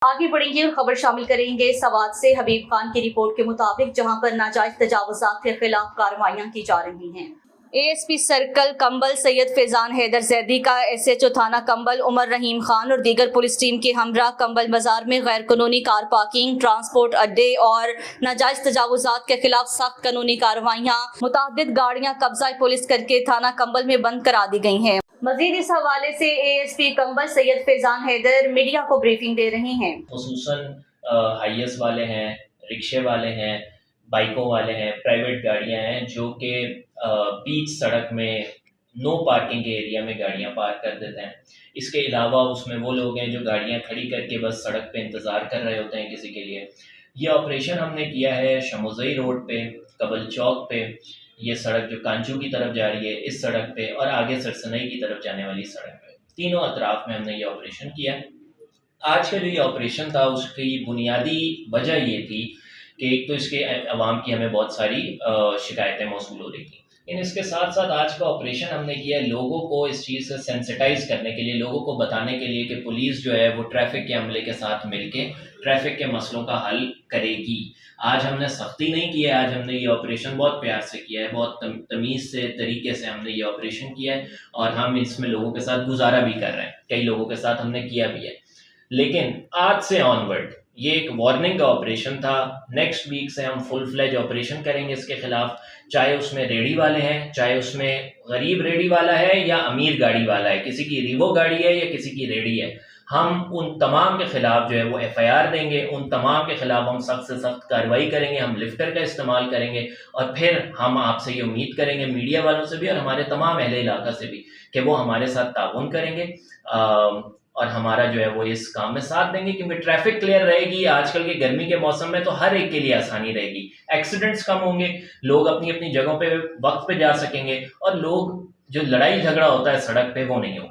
आगे बढ़ेंगे और खबर शामिल करेंगे सवात से। हबीब खान की रिपोर्ट के मुताबिक जहां पर नाजायज तजावुजात के खिलाफ कार्रवाइयां की जा रही हैं, ASP सर्कल कंबल सैयद फैजान हैदर जैदी का SHO थाना कंबल उमर रहीम खान और दीगर पुलिस टीम के हमरा कंबल बाजार में गैर कानूनी कार पार्किंग, ट्रांसपोर्ट अड्डे और नाजायज तजावुजात के खिलाफ सख्त कानूनी कार्रवाइयां, मुतअद्दिद गाड़ियां कब्जा पुलिस करके थाना कंबल में बंद करा दी गई हैं। मजीद इस हवाले से ASP कंबल सैयद फैजान हैदर मीडिया को ब्रीफिंग दे रहे हैं। खुसूसन हाइएस वाले हैं, रिक्शे वाले हैं, बाइकों वाले हैं, प्राइवेट गाड़ियां हैं जो कि बीच सड़क में नो पार्किंग के एरिया में गाड़ियां पार्क कर देते हैं। इसके अलावा उसमें वो लोग हैं जो गाड़ियां खड़ी करके बस सड़क पे इंतज़ार कर रहे होते हैं किसी के लिए। ये ऑपरेशन हमने किया है शमोज़ई रोड पे, कबल चौक पे, ये सड़क जो कांचू की तरफ जा रही है इस सड़क पे, और आगे सरसनई की तरफ जाने वाली सड़क पे, तीनों अतराफ में हमने ये ऑपरेशन किया। आज का जो ये ऑपरेशन था उसकी बुनियादी वजह ये थी कि एक तो इसके अवाम की हमें बहुत सारी शिकायतें मौसूल हो रही थी, लेकिन इसके साथ साथ आज का ऑपरेशन हमने किया है लोगों को इस चीज़ से सेंसिटाइज करने के लिए, लोगों को बताने के लिए कि पुलिस जो है वो ट्रैफिक के अमले के साथ मिलके ट्रैफिक के मसलों का हल करेगी। आज हमने सख्ती नहीं की है, आज हमने ये ऑपरेशन बहुत प्यार से किया है, बहुत तमीज़ से तरीके से हमने ये ऑपरेशन किया है और हम इसमें लोगों के साथ गुजारा भी कर रहे हैं, कई लोगों के साथ हमने किया भी है। लेकिन आज से ऑनवर्ड ये एक वार्निंग का ऑपरेशन था। नेक्स्ट वीक से हम फुल फ्लेज ऑपरेशन करेंगे इसके खिलाफ, चाहे उसमें रेडी वाले हैं, चाहे उसमें गरीब रेडी वाला है या अमीर गाड़ी वाला है, किसी की रिवो गाड़ी है या किसी की रेडी है, हम उन तमाम के खिलाफ जो है वो FIR देंगे, उन तमाम के खिलाफ हम सख्त से सख्त कार्रवाई करेंगे, हम लिफ्टर का इस्तेमाल करेंगे और फिर हम आपसे ये उम्मीद करेंगे मीडिया वालों से भी और हमारे तमाम अहले इलाका से भी कि वो हमारे साथ ताउन करेंगे और हमारा जो है वो इस काम में साथ देंगे, क्योंकि ट्रैफिक क्लियर रहेगी। आजकल के गर्मी के मौसम में तो हर एक के लिए आसानी रहेगी, एक्सीडेंट्स कम होंगे, लोग अपनी अपनी जगहों पे वक्त पे जा सकेंगे और लोग जो लड़ाई झगड़ा होता है सड़क पे वो नहीं होगा।